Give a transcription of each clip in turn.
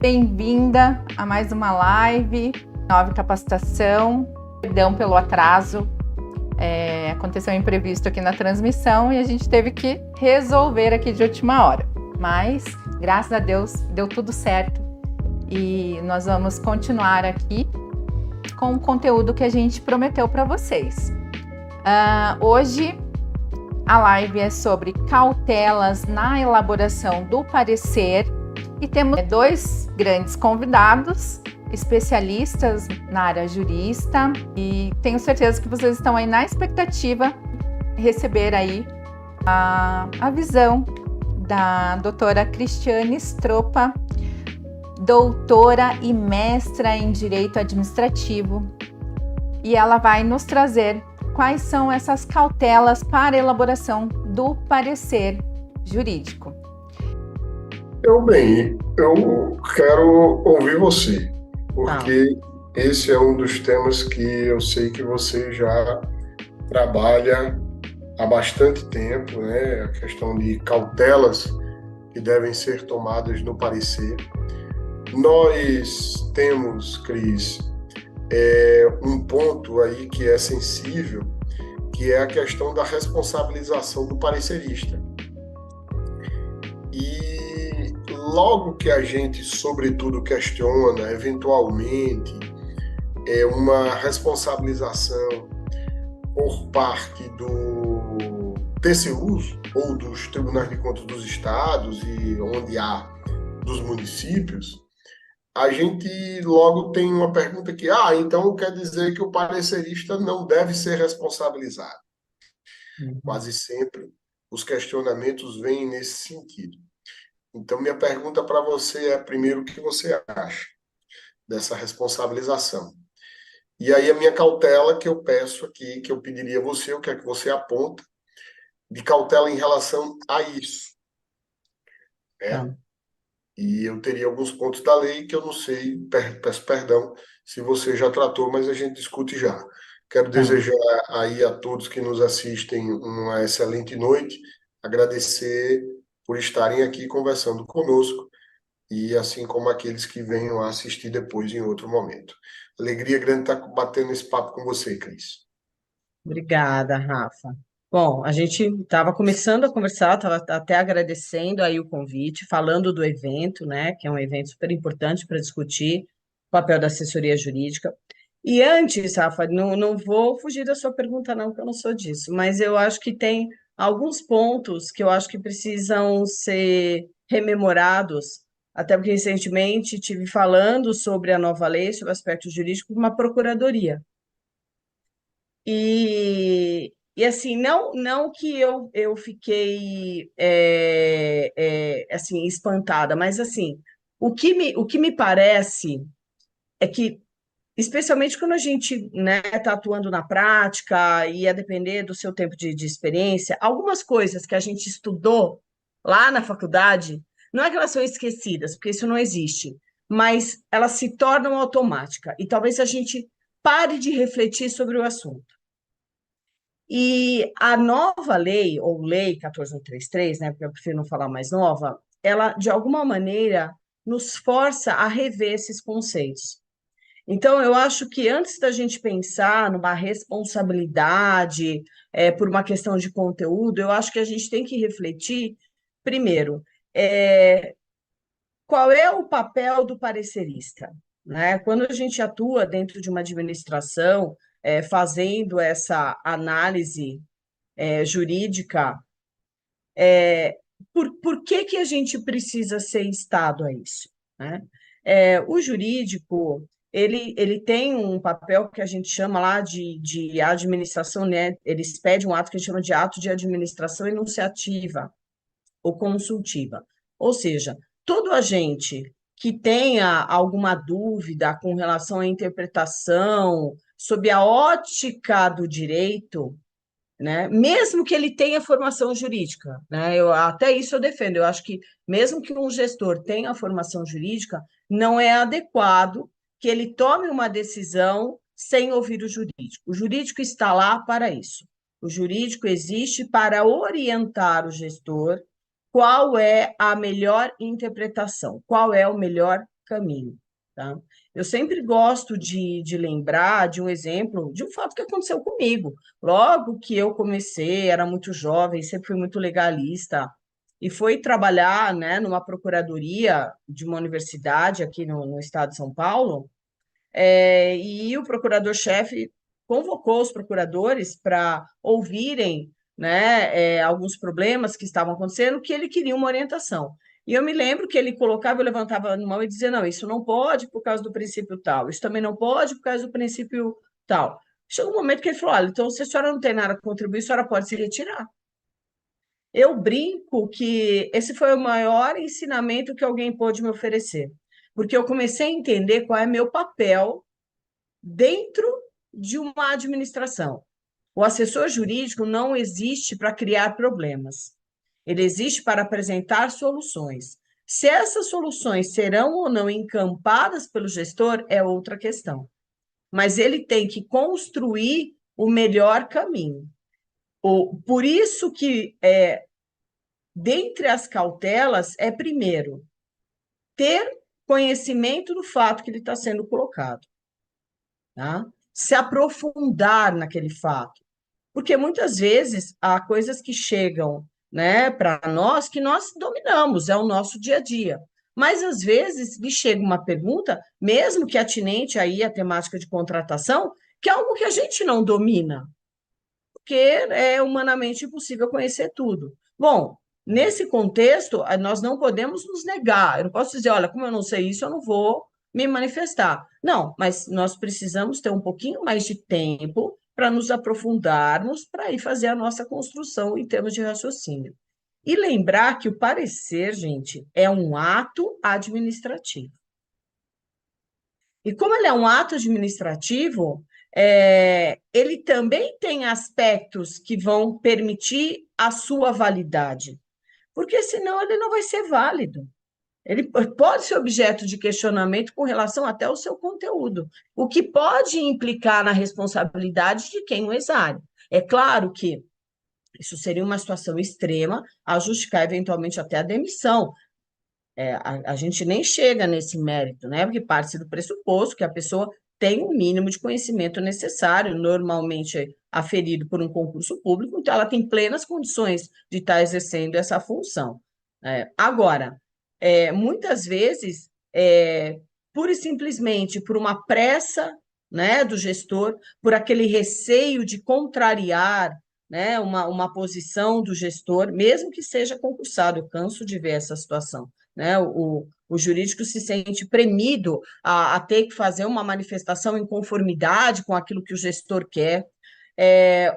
Bem-vinda a mais uma live, nova capacitação. Perdão pelo atraso, aconteceu um imprevisto aqui na transmissão e a gente teve que resolver aqui de última hora. Mas, graças a Deus, deu tudo certo e nós vamos continuar aqui com o conteúdo que a gente prometeu para vocês. Hoje, a live é sobre cautelas na elaboração do parecer e temos dois grandes convidados, especialistas na área jurídica, e tenho certeza que vocês estão aí na expectativa de receber aí a visão da doutora Cristiane Stroppa, doutora e mestra em Direito Administrativo, e ela vai nos trazer quais são essas cautelas para a elaboração do parecer jurídico. Eu quero ouvir você, porque esse é um dos temas que eu sei que você já trabalha há bastante tempo, né? A questão de cautelas que devem ser tomadas no parecer. Nós temos, Cris, um ponto aí que é sensível, que é a questão da responsabilização do parecerista. E logo que a gente, sobretudo, questiona, eventualmente, uma responsabilização por parte do TCUs, ou dos Tribunais de Contas dos Estados, e onde há dos municípios, a gente logo tem uma pergunta que, então quer dizer que o parecerista não deve ser responsabilizado. Quase sempre os questionamentos vêm nesse sentido. Então, minha pergunta para você é, primeiro, o que você acha dessa responsabilização? E aí a minha cautela que eu peço aqui, que eu pediria a você, o que é que você aponta de cautela em relação a isso? E eu teria alguns pontos da lei que eu não sei, peço perdão se você já tratou, mas a gente discute já. Quero desejar aí a todos que nos assistem uma excelente noite, agradecer por estarem aqui conversando conosco, e assim como aqueles que venham a assistir depois em outro momento. Alegria grande estar batendo esse papo com você, Cris. Obrigada, Rafa. Bom, a gente estava começando a conversar, estava até agradecendo aí o convite, falando do evento, né, que é um evento super importante para discutir o papel da assessoria jurídica. E antes, Rafa, não vou fugir da sua pergunta, não, porque eu não sou disso, mas eu acho que tem alguns pontos que eu acho que precisam ser rememorados, até porque recentemente tive falando sobre a nova lei, sobre o aspecto jurídico, de uma procuradoria. E assim, não que eu fiquei assim, espantada, mas assim, o que me parece é que, especialmente quando a gente, né, está atuando na prática e a depender do seu tempo de experiência, algumas coisas que a gente estudou lá na faculdade, não é que elas são esquecidas, porque isso não existe, mas elas se tornam automáticas. E talvez a gente pare de refletir sobre o assunto. E a nova lei, ou lei 14.133, né, porque eu prefiro não falar mais nova, ela, de alguma maneira, nos força a rever esses conceitos. Então, eu acho que antes da gente pensar numa responsabilidade por uma questão de conteúdo, eu acho que a gente tem que refletir, primeiro, qual é o papel do parecerista, né? Quando a gente atua dentro de uma administração, fazendo essa análise jurídica, por que a gente precisa ser instado a isso, né? O jurídico, ele tem um papel que a gente chama lá de administração, né? Eles pedem um ato que a gente chama de ato de administração enunciativa ou consultiva. Ou seja, todo agente que tenha alguma dúvida com relação à interpretação, sob a ótica do direito, né? Mesmo que ele tenha formação jurídica, né? Até isso eu defendo. Eu acho que mesmo que um gestor tenha formação jurídica, não é adequado que ele tome uma decisão sem ouvir o jurídico. O jurídico está lá para isso. O jurídico existe para orientar o gestor qual é a melhor interpretação, qual é o melhor caminho, tá? Eu sempre gosto de lembrar de um exemplo, de um fato que aconteceu comigo. Logo que eu comecei, era muito jovem, sempre fui muito legalista, e fui trabalhar, né, numa procuradoria de uma universidade aqui no estado de São Paulo, e o procurador-chefe convocou os procuradores para ouvirem, né, alguns problemas que estavam acontecendo, que ele queria uma orientação. E eu me lembro que ele colocava, eu levantava a mão e dizia, não, isso não pode por causa do princípio tal, isso também não pode por causa do princípio tal. Chegou um momento que ele falou, olha, então se a senhora não tem nada a contribuir, a senhora pode se retirar. Eu brinco que esse foi o maior ensinamento que alguém pôde me oferecer, porque eu comecei a entender qual é meu papel dentro de uma administração. O assessor jurídico não existe para criar problemas, ele existe para apresentar soluções. Se essas soluções serão ou não encampadas pelo gestor é outra questão, mas ele tem que construir o melhor caminho. Por isso que, dentre as cautelas, é primeiro ter conhecimento do fato que ele está sendo colocado, tá? Se aprofundar naquele fato, porque muitas vezes há coisas que chegam, né, para nós que nós dominamos, é o nosso dia a dia. Mas às vezes lhe chega uma pergunta, mesmo que atinente aí à temática de contratação, que é algo que a gente não domina, porque é humanamente impossível conhecer tudo. Bom, nesse contexto, nós não podemos nos negar. Eu não posso dizer, olha, como eu não sei isso, eu não vou me manifestar. Não, mas nós precisamos ter um pouquinho mais de tempo para nos aprofundarmos, para ir fazer a nossa construção em termos de raciocínio. E lembrar que o parecer, gente, é um ato administrativo. E como ele é um ato administrativo, ele também tem aspectos que vão permitir a sua validade, porque senão ele não vai ser válido. Ele pode ser objeto de questionamento com relação até ao seu conteúdo, o que pode implicar na responsabilidade de quem o exare. É claro que isso seria uma situação extrema a justificar eventualmente até a demissão. A gente nem chega nesse mérito, né? Porque parte do pressuposto que a pessoa tem o mínimo de conhecimento necessário, normalmente aferido por um concurso público, então ela tem plenas condições de estar exercendo essa função. Agora, muitas vezes, pura e simplesmente por uma pressa, né, do gestor, por aquele receio de contrariar, né, uma posição do gestor, mesmo que seja concursado, eu canso de ver essa situação, né? O jurídico se sente premido a ter que fazer uma manifestação em conformidade com aquilo que o gestor quer,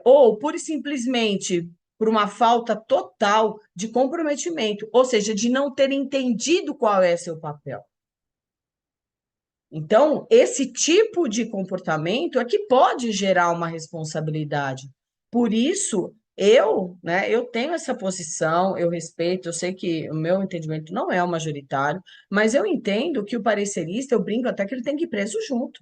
ou pura e simplesmente por uma falta total de comprometimento, ou seja, de não ter entendido qual é seu papel. Então, esse tipo de comportamento é que pode gerar uma responsabilidade. Por isso, eu tenho essa posição, eu respeito, eu sei que o meu entendimento não é o majoritário, mas eu entendo que o parecerista, eu brinco até que ele tem que ir preso junto.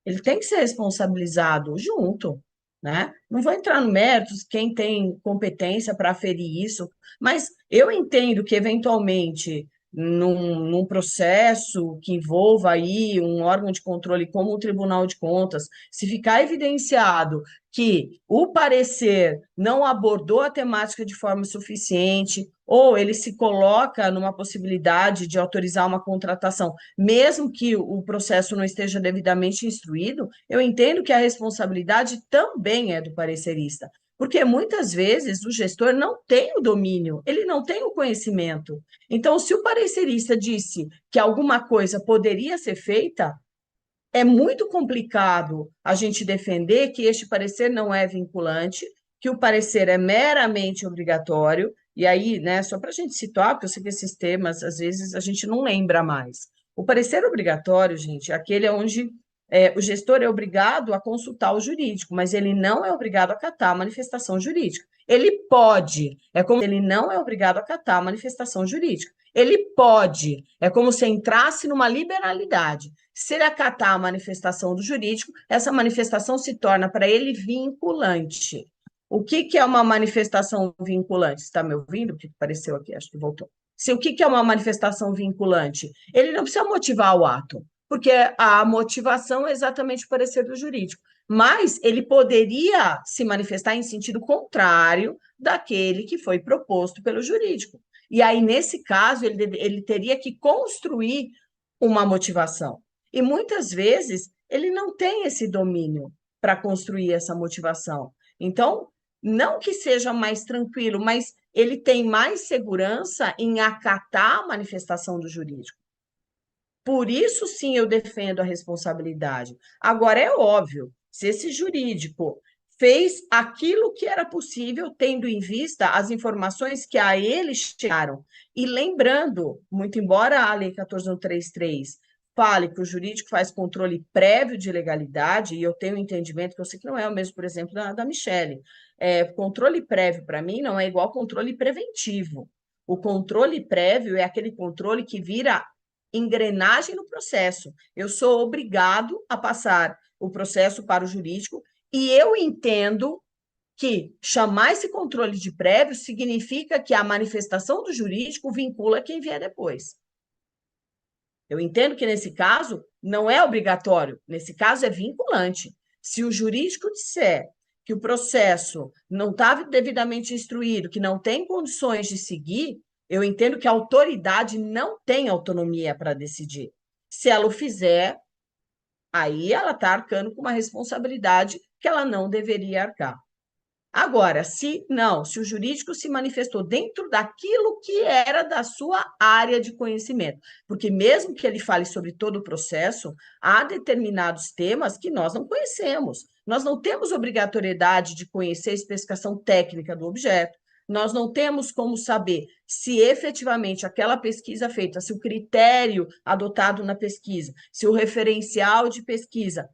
Ele tem que ser responsabilizado junto, né? Não vou entrar no mérito quem tem competência para aferir isso, mas eu entendo que, eventualmente, num processo que envolva aí um órgão de controle como o Tribunal de Contas, se ficar evidenciado que o parecer não abordou a temática de forma suficiente, ou ele se coloca numa possibilidade de autorizar uma contratação, mesmo que o processo não esteja devidamente instruído, eu entendo que a responsabilidade também é do parecerista, porque muitas vezes o gestor não tem o domínio, ele não tem o conhecimento. Então, se o parecerista disse que alguma coisa poderia ser feita, é muito complicado a gente defender que este parecer não é vinculante, que o parecer é meramente obrigatório, e aí, né, só para a gente situar, porque eu sei que esses temas, às vezes, a gente não lembra mais. O parecer obrigatório, gente, é aquele onde o gestor é obrigado a consultar o jurídico, mas ele não é obrigado a acatar a manifestação jurídica. Ele pode, é como ele não é obrigado a acatar a manifestação jurídica. Ele pode, é como se entrasse numa liberalidade. Se ele acatar a manifestação do jurídico, essa manifestação se torna para ele vinculante. O que é uma manifestação vinculante? Está me ouvindo? Porque apareceu aqui, acho que voltou. o que que é uma manifestação vinculante? Ele não precisa motivar o ato, porque a motivação é exatamente o parecer do jurídico, mas ele poderia se manifestar em sentido contrário daquele que foi proposto pelo jurídico. E aí, nesse caso, ele teria que construir uma motivação. E muitas vezes ele não tem esse domínio para construir essa motivação. Então, não que seja mais tranquilo, mas ele tem mais segurança em acatar a manifestação do jurídico. Por isso, sim, eu defendo a responsabilidade. Agora, é óbvio, se esse jurídico fez aquilo que era possível, tendo em vista as informações que a ele chegaram, e lembrando, muito embora a Lei 14.133 fale que o jurídico faz controle prévio de legalidade, e eu tenho um entendimento que eu sei que não é o mesmo, por exemplo, da Michelle. Controle prévio, para mim, não é igual controle preventivo. O controle prévio é aquele controle que vira engrenagem no processo. Eu sou obrigado a passar o processo para o jurídico e eu entendo que chamar esse controle de prévio significa que a manifestação do jurídico vincula quem vier depois. Eu entendo que, nesse caso, não é obrigatório, nesse caso é vinculante. Se o jurídico disser que o processo não está devidamente instruído, que não tem condições de seguir, eu entendo que a autoridade não tem autonomia para decidir. Se ela o fizer, aí ela está arcando com uma responsabilidade que ela não deveria arcar. Agora, se o jurídico se manifestou dentro daquilo que era da sua área de conhecimento, porque mesmo que ele fale sobre todo o processo, há determinados temas que nós não conhecemos. Nós não temos obrigatoriedade de conhecer a especificação técnica do objeto, nós não temos como saber se efetivamente aquela pesquisa feita, se o critério adotado na pesquisa, se o referencial de pesquisa,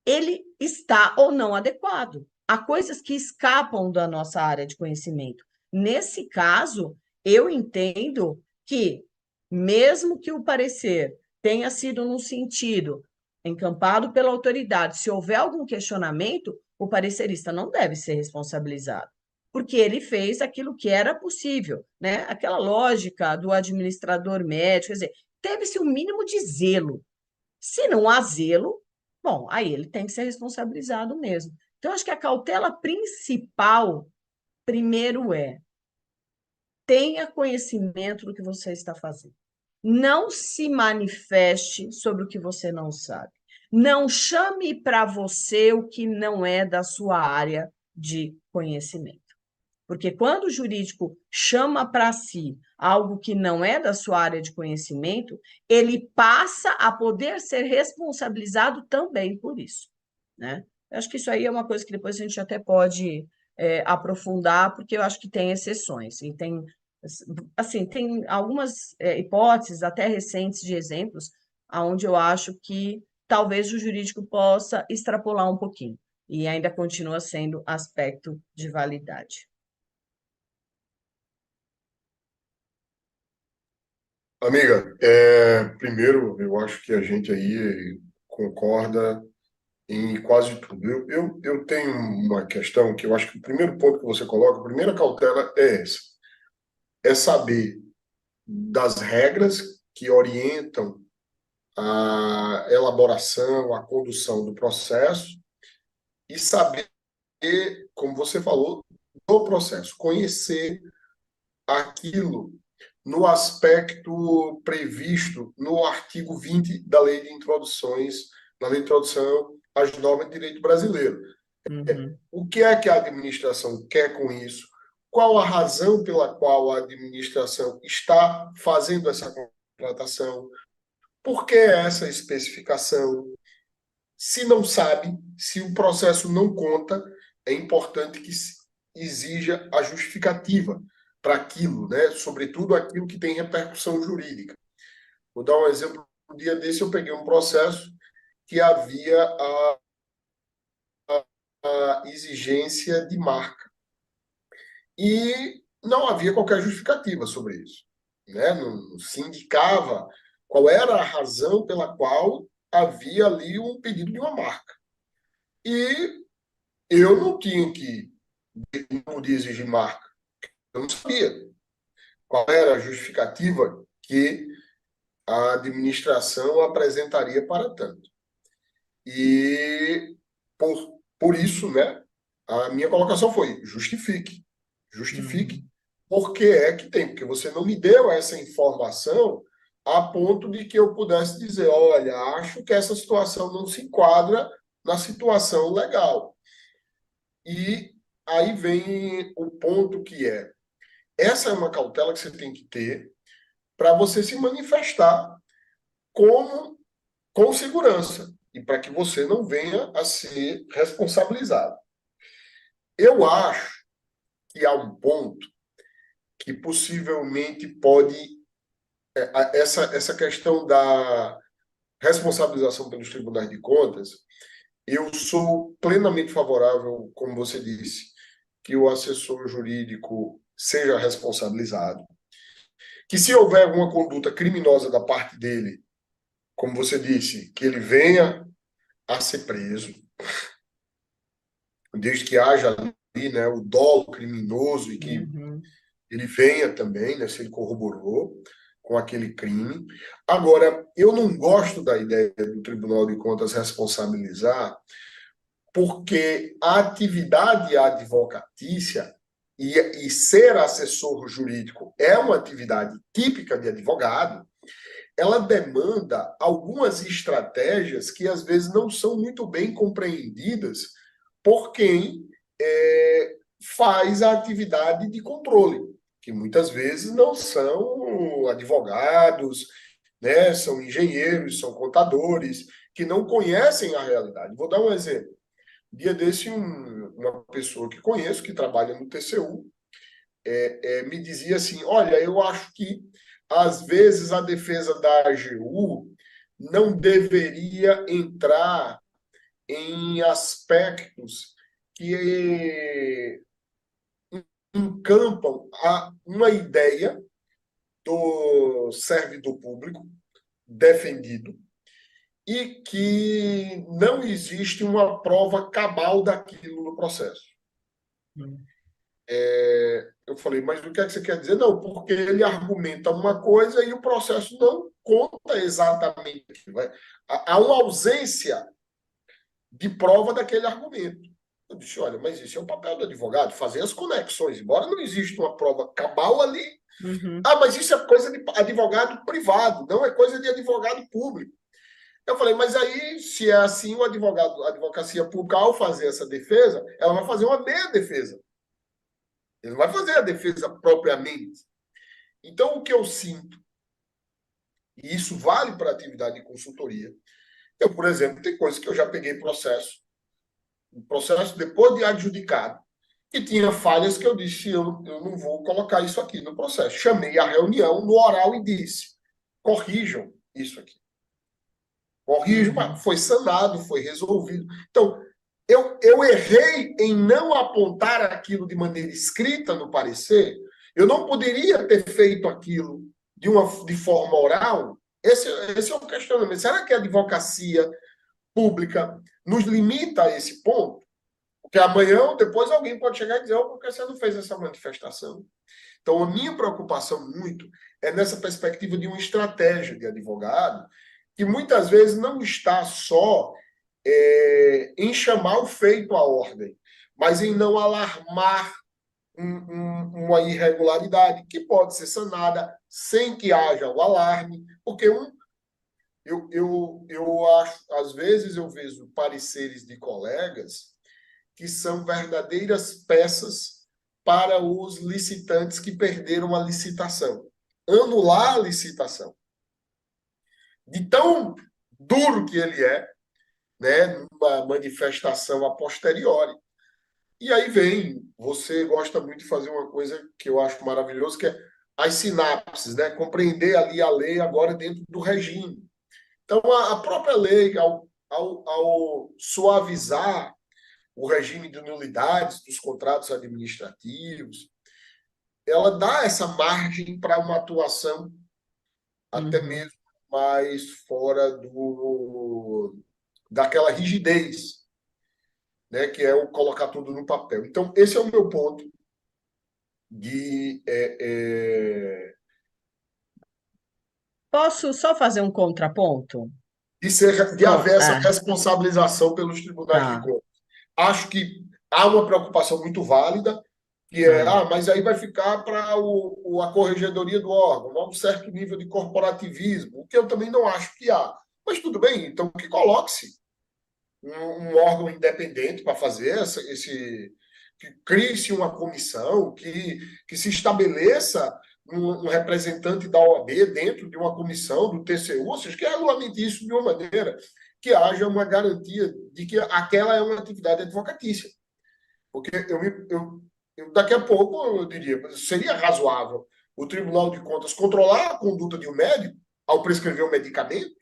ele está ou não adequado. Há coisas que escapam da nossa área de conhecimento. Nesse caso, eu entendo que, mesmo que o parecer tenha sido num sentido encampado pela autoridade, se houver algum questionamento, o parecerista não deve ser responsabilizado, porque ele fez aquilo que era possível, né? Aquela lógica do administrador médico, quer dizer, teve-se o mínimo de zelo. Se não há zelo, bom, aí ele tem que ser responsabilizado mesmo. Então, acho que a cautela principal, primeiro, tenha conhecimento do que você está fazendo. Não se manifeste sobre o que você não sabe. Não chame para você o que não é da sua área de conhecimento. Porque quando o jurídico chama para si algo que não é da sua área de conhecimento, ele passa a poder ser responsabilizado também por isso, né? Eu acho que isso aí é uma coisa que depois a gente até pode aprofundar, porque eu acho que tem exceções. E tem, assim, tem algumas hipóteses, até recentes, de exemplos, onde eu acho que talvez o jurídico possa extrapolar um pouquinho, e ainda continua sendo aspecto de validade. Amiga, primeiro, eu acho que a gente aí concorda em quase tudo. Eu tenho uma questão que eu acho que o primeiro ponto que você coloca, a primeira cautela é essa, é saber das regras que orientam a elaboração, a condução do processo e saber, como você falou, do processo, conhecer aquilo no aspecto previsto no artigo 20 da Lei de Introduções, na Lei de Introdução às Normas de Direito Brasileiro. Uhum. O que é que a administração quer com isso? Qual a razão pela qual a administração está fazendo essa contratação? Por que essa especificação? Se não sabe, se o processo não conta, é importante que exija a justificativa para aquilo, né? Sobretudo aquilo que tem repercussão jurídica. Vou dar um exemplo. Um dia desse eu peguei um processo que havia a exigência de marca e não havia qualquer justificativa sobre isso, né? Não se indicava qual era a razão pela qual havia ali um pedido de uma marca. E eu não tinha que não podia exigir marca. Eu não sabia. qual era a justificativa que a administração apresentaria para tanto. E por isso, né, a minha colocação foi: justifique. Justifique por que é que tem, porque você não me deu essa informação a ponto de que eu pudesse dizer: olha, acho que essa situação não se enquadra na situação legal. E aí vem o ponto que é: essa é uma cautela que você tem que ter para você se manifestar com segurança e para que você não venha a ser responsabilizado. Eu acho que há um ponto que possivelmente pode essa questão da responsabilização pelos tribunais de contas. Eu sou plenamente favorável, como você disse, que o assessor jurídico seja responsabilizado, que se houver alguma conduta criminosa da parte dele, como você disse, que ele venha a ser preso, desde que haja ali, né, o dolo criminoso e que ele venha também, né, se ele corroborou com aquele crime. Agora, eu não gosto da ideia do Tribunal de Contas responsabilizar, porque a atividade advocatícia e ser assessor jurídico é uma atividade típica de advogado. Ela demanda algumas estratégias que às vezes não são muito bem compreendidas por quem faz a atividade de controle, que muitas vezes não são advogados, né, são engenheiros, são contadores, que não conhecem a realidade. Vou dar um exemplo. Dia desse, uma pessoa que conheço, que trabalha no TCU, me dizia assim: olha, eu acho que às vezes a defesa da AGU não deveria entrar em aspectos que encampam uma ideia do servidor público defendido e que não existe uma prova cabal daquilo no processo. Eu falei: mas o que é que você quer dizer? Não, porque ele argumenta uma coisa e o processo não conta exatamente aquilo. Há uma ausência de prova daquele argumento. Eu disse: olha, mas isso é o papel do advogado, fazer as conexões, embora não exista uma prova cabal ali. Mas isso é coisa de advogado privado, não é coisa de advogado público. Eu falei: mas aí, se é assim, a advocacia pública, ao fazer essa defesa, ela vai fazer uma meia defesa. Ele não vai fazer a defesa propriamente. Então, o que eu sinto, e isso vale para a atividade de consultoria, eu, por exemplo, tem coisas que eu já peguei processo depois de adjudicado, e tinha falhas que eu disse: eu não vou colocar isso aqui no processo. Chamei a reunião no oral e disse: corrijam isso aqui. Corrijam, mas foi sanado, foi resolvido. Então, eu errei em não apontar aquilo de maneira escrita no parecer. Eu não poderia ter feito aquilo de forma oral. Esse é um questionamento. Será que a advocacia pública nos limita a esse ponto? Porque amanhã ou depois alguém pode chegar e dizer: oh, por que você não fez essa manifestação? Então, a minha preocupação muito é nessa perspectiva de uma estratégia de advogado que muitas vezes não está só em chamar o feito à ordem, mas em não alarmar uma irregularidade que pode ser sanada sem que haja o alarme, porque eu acho, às vezes eu vejo pareceres de colegas que são verdadeiras peças para os licitantes que perderam a licitação. Anular a licitação. De tão duro que ele é, né, numa manifestação a posteriori. E aí vem, você gosta muito de fazer uma coisa que eu acho maravilhoso, que é as sinapses, né? Compreender ali a lei agora dentro do regime. Então, a própria lei, ao suavizar o regime de nulidades dos contratos administrativos, ela dá essa margem para uma atuação até mesmo mais fora daquela rigidez, né, que é o colocar tudo no papel. Então, esse é o meu ponto. de Posso só fazer um contraponto? de haver essa É, responsabilização pelos tribunais de tá, contas. Acho que há uma preocupação muito válida, que tá. mas aí vai ficar para a corregedoria do órgão, há um certo nível de corporativismo, o que eu também não acho que há. Mas tudo bem, então que coloque-se um órgão independente para fazer que crie-se uma comissão, que se estabeleça um representante da OAB dentro de uma comissão do TCU, ou seja, que regulamente isso de uma maneira que haja uma garantia de que aquela é uma atividade advocatícia. Porque daqui a pouco, eu diria, seria razoável o Tribunal de Contas controlar a conduta de um médico ao prescrever um medicamento,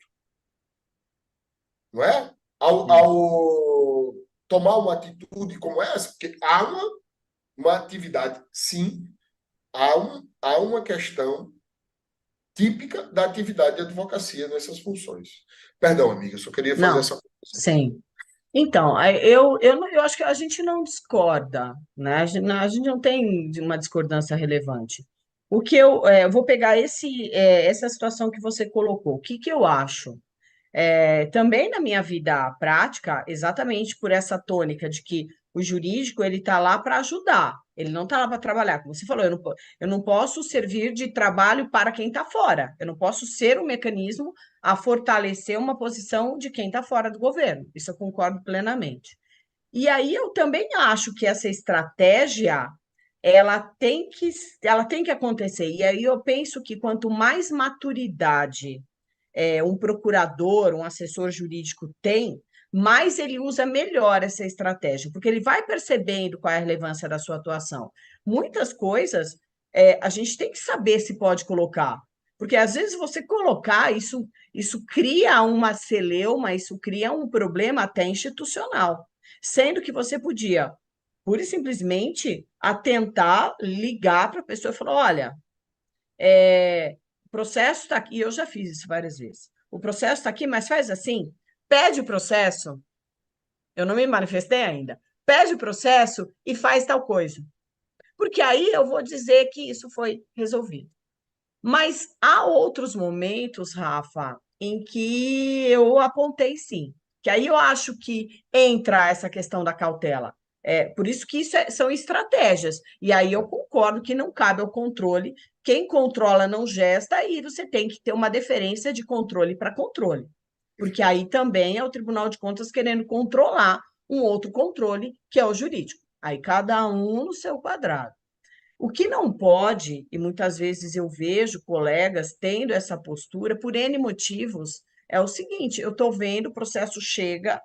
não é? Ao tomar uma atitude como essa, porque há uma atividade, sim, há uma questão típica da atividade de advocacia nessas funções. Perdão, amiga, só queria fazer Não, essa. sim. Então, eu acho que a gente não discorda, né? A gente não tem uma discordância relevante. Eu vou pegar essa situação que você colocou. O que que eu acho? Também na minha vida prática, exatamente por essa tônica de que o jurídico ele está lá para ajudar, ele não está lá para trabalhar. Como você falou, eu não posso servir de trabalho para quem está fora, eu não posso ser um mecanismo a fortalecer uma posição de quem está fora do governo. Isso eu concordo plenamente. E aí eu também acho que essa estratégia ela tem que acontecer. E aí eu penso que quanto mais maturidade um procurador, um assessor jurídico tem, mais ele usa melhor essa estratégia, porque ele vai percebendo qual é a relevância da sua atuação. Muitas coisas a gente tem que saber se pode colocar, porque às vezes você colocar, isso cria uma celeuma, isso cria um problema até institucional, sendo que você podia, pura e simplesmente, atentar, ligar para a pessoa e falar: olha, o processo está aqui, eu já fiz isso várias vezes. O processo está aqui, mas faz assim: pede o processo, eu não me manifestei ainda, pede o processo e faz tal coisa. Porque aí eu vou dizer que isso foi resolvido. Mas há outros momentos, Rafa, em que eu apontei sim, que aí eu acho que entra essa questão da cautela. Por isso que são estratégias. E aí eu concordo que não cabe ao controle. Quem controla não gesta, aí você tem que ter uma deferência de controle para controle. Porque aí também é o Tribunal de Contas querendo controlar um outro controle, que é o jurídico. Aí cada um no seu quadrado. O que não pode, e muitas vezes eu vejo colegas tendo essa postura por N motivos, é o seguinte: eu estou vendo, o processo chega,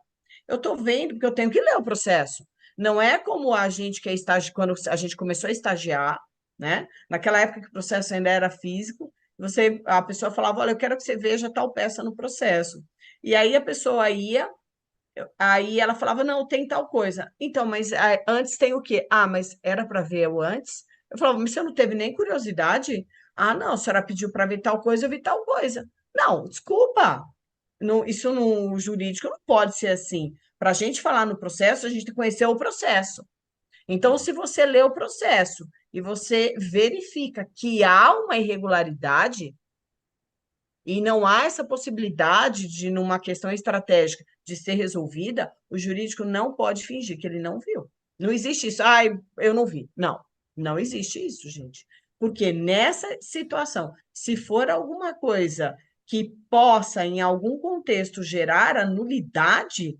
eu estou vendo, porque eu tenho que ler o processo. Não é como a gente que é quando a gente começou a estagiar, né? Naquela época que o processo ainda era físico, a pessoa falava: olha, eu quero que você veja tal peça no processo. E aí a pessoa ia, aí ela falava: não, tem tal coisa. Então, mas antes tem o quê? Ah, mas era para ver o antes? Eu falava: mas você não teve nem curiosidade? Ah, não, a senhora pediu para ver tal coisa, eu vi tal coisa. Não, desculpa. Não, isso no jurídico não pode ser assim. Para a gente falar no processo, a gente tem que conhecer o processo. Então, se você lê o processo e você verifica que há uma irregularidade, e não há essa possibilidade de, numa questão estratégica, de ser resolvida, o jurídico não pode fingir que ele não viu. Não existe isso. Ah, eu não vi. Não, não existe isso, gente. Porque nessa situação, se for alguma coisa que possa, em algum contexto, gerar a nulidade,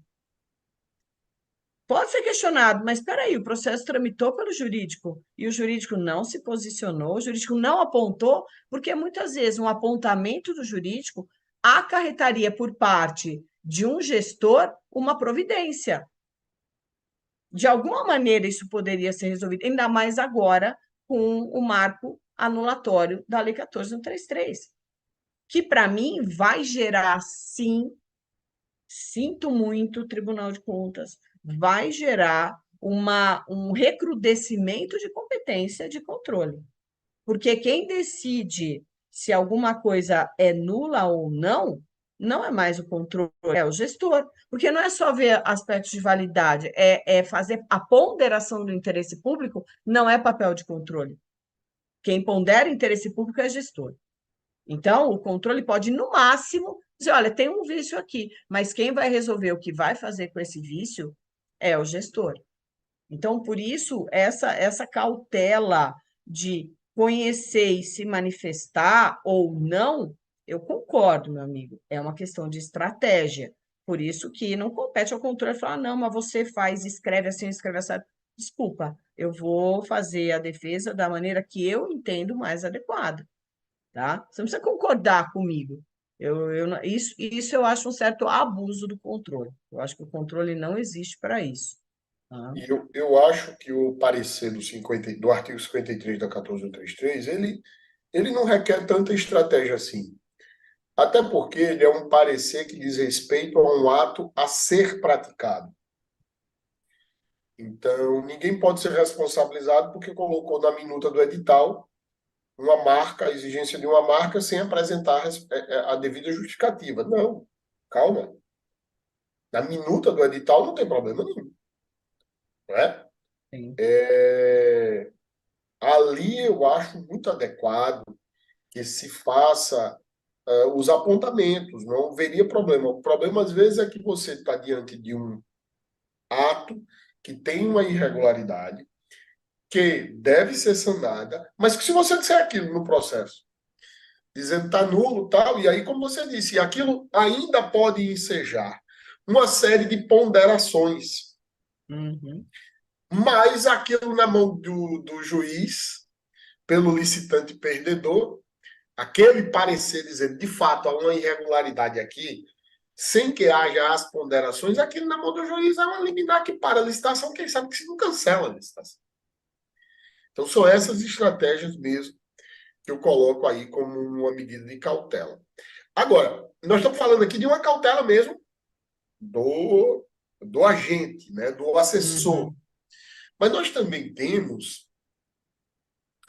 pode ser questionado, mas espera aí, o processo tramitou pelo jurídico e o jurídico não se posicionou, o jurídico não apontou, porque muitas vezes um apontamento do jurídico acarretaria por parte de um gestor uma providência. De alguma maneira isso poderia ser resolvido, ainda mais agora com o marco anulatório da Lei 14.133, que para mim vai gerar sim. Sinto muito, Tribunal de Contas, vai gerar um recrudescimento de competência de controle. Porque quem decide se alguma coisa é nula ou não, não é mais o controle, é o gestor. Porque não é só ver aspectos de validade, é fazer a ponderação do interesse público, não é papel de controle. Quem pondera interesse público é gestor. Então, o controle pode, no máximo, dizer, olha, tem um vício aqui, mas quem vai resolver o que vai fazer com esse vício é o gestor. Então, por isso, essa cautela de conhecer e se manifestar ou não, eu concordo, meu amigo, é uma questão de estratégia. Por isso que não compete ao controle falar, não, mas você faz, escreve assim, escreve assim. Desculpa, eu vou fazer a defesa da maneira que eu entendo mais adequada, tá? Você não precisa concordar comigo. Isso eu acho um certo abuso do controle. Eu acho que o controle não existe para isso. Tá? E eu acho que o parecer do artigo 53 da 1433, ele não requer tanta estratégia assim. Até porque ele é um parecer que diz respeito a um ato a ser praticado. Então, ninguém pode ser responsabilizado porque colocou na minuta do edital uma marca, a exigência de uma marca sem apresentar a devida justificativa. Não, calma. Na minuta do edital não tem problema nenhum. Não é? Sim. Ali eu acho muito adequado que se faça os apontamentos, não haveria problema. O problema, às vezes, é que você está diante de um ato que tem uma irregularidade, que deve ser sanada, mas que se você disser aquilo no processo, dizendo que está nulo tal, e aí, como você disse, aquilo ainda pode ensejar uma série de ponderações, Uhum. mas aquilo na mão do juiz, pelo licitante perdedor, aquele parecer dizendo, de fato, há uma irregularidade aqui, sem que haja as ponderações, aquilo na mão do juiz é uma liminar que para a licitação, quem sabe que se não cancela a licitação. Então, são essas estratégias mesmo que eu coloco aí como uma medida de cautela. Agora, nós estamos falando aqui de uma cautela mesmo do agente, né, do assessor. Uhum. Mas nós também temos,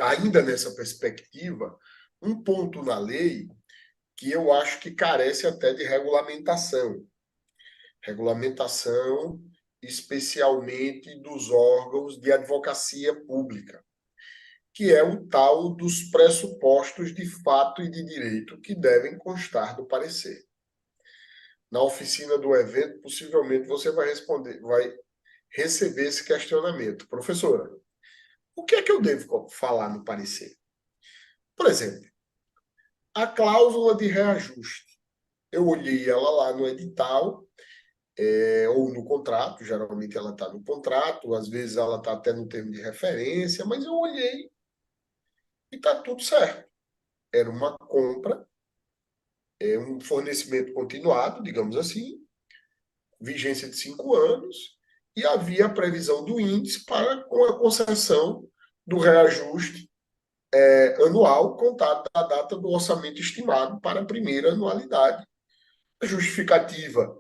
ainda nessa perspectiva, um ponto na lei que eu acho que carece até de regulamentação. Regulamentação, especialmente dos órgãos de advocacia pública, que é o tal dos pressupostos de fato e de direito que devem constar do parecer. Na oficina do evento, possivelmente você vai receber esse questionamento. Professora, o que é que eu devo falar no parecer? Por exemplo, a cláusula de reajuste. Eu olhei ela lá no edital, ou no contrato, geralmente ela está no contrato, às vezes ela está até no termo de referência, mas eu olhei e está tudo certo. Era uma compra, um fornecimento continuado, digamos assim, vigência de 5 anos, e havia a previsão do índice para com a concessão do reajuste anual, contado da data do orçamento estimado para a primeira anualidade. A justificativa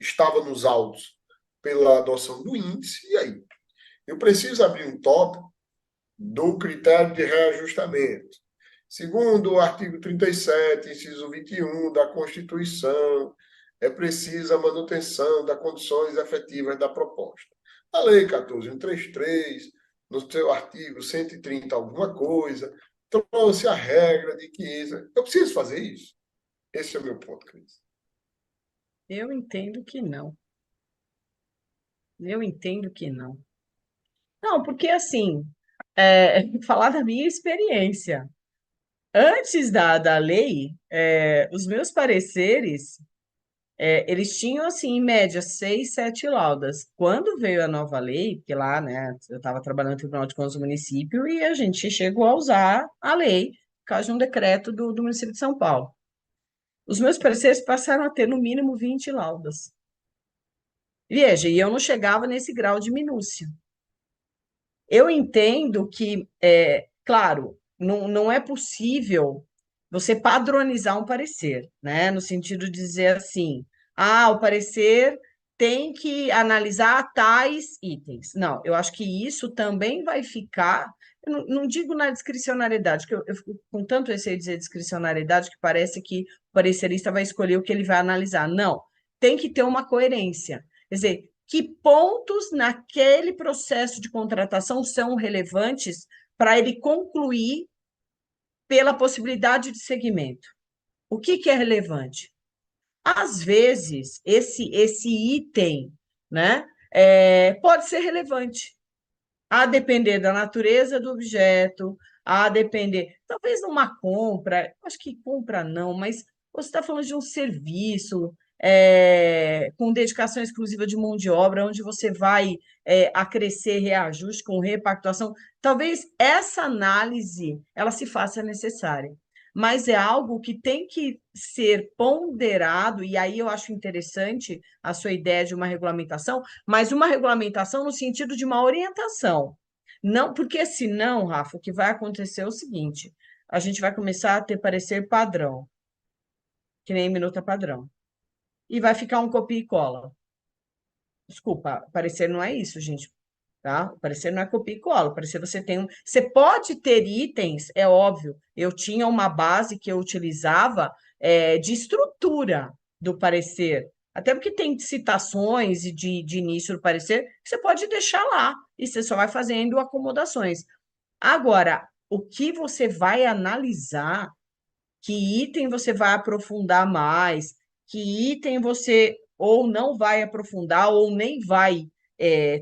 estava nos autos pela adoção do índice, e aí? Eu preciso abrir um tópico do critério de reajustamento. Segundo o artigo 37, inciso 21 da Constituição, é precisa a manutenção das condições efetivas da proposta. A Lei 14.133, no seu artigo 130 alguma coisa, trouxe a regra de que eu preciso fazer isso. Esse é o meu ponto, Cris. Eu entendo que não. Eu entendo que não. Não, porque assim, falar da minha experiência. Antes da lei, os meus pareceres, eles tinham, assim, em média, 6, 7 laudas. Quando veio a nova lei, porque lá, né, eu estava trabalhando no Tribunal de Contas do município e a gente chegou a usar a lei, por causa de um decreto do município de São Paulo. Os meus pareceres passaram a ter, no mínimo, 20 laudas. Veja, e eu não chegava nesse grau de minúcia. Eu entendo que, claro, não é possível você padronizar um parecer, né? No sentido de dizer assim, o parecer tem que analisar tais itens. Não, eu acho que isso também vai ficar, eu não digo na discricionariedade, que eu fico com tanto receio de dizer discricionariedade que parece que o parecerista vai escolher o que ele vai analisar. Não, tem que ter uma coerência. Quer dizer, que pontos naquele processo de contratação são relevantes para ele concluir pela possibilidade de segmento. O que é relevante? Às vezes, esse item, né, pode ser relevante, a depender da natureza do objeto, a depender, talvez numa compra, acho que compra não, mas você está falando de um serviço com dedicação exclusiva de mão de obra, onde você vai acrescer reajuste com repactuação, talvez essa análise ela se faça necessária. Mas é algo que tem que ser ponderado, e aí eu acho interessante a sua ideia de uma regulamentação, mas uma regulamentação no sentido de uma orientação. Não, porque senão, Rafa, o que vai acontecer é o seguinte: a gente vai começar a ter parecer padrão, que nem minuta padrão, e vai ficar um copia e cola. Desculpa, parecer não é isso, gente. Tá? O parecer não é copia e cola. O parecer você tem você pode ter itens, é óbvio. Eu tinha uma base que eu utilizava de estrutura do parecer. Até porque tem citações de início do parecer que você pode deixar lá e você só vai fazendo acomodações. Agora, o que você vai analisar, que item você vai aprofundar mais, que item você ou não vai aprofundar ou nem vai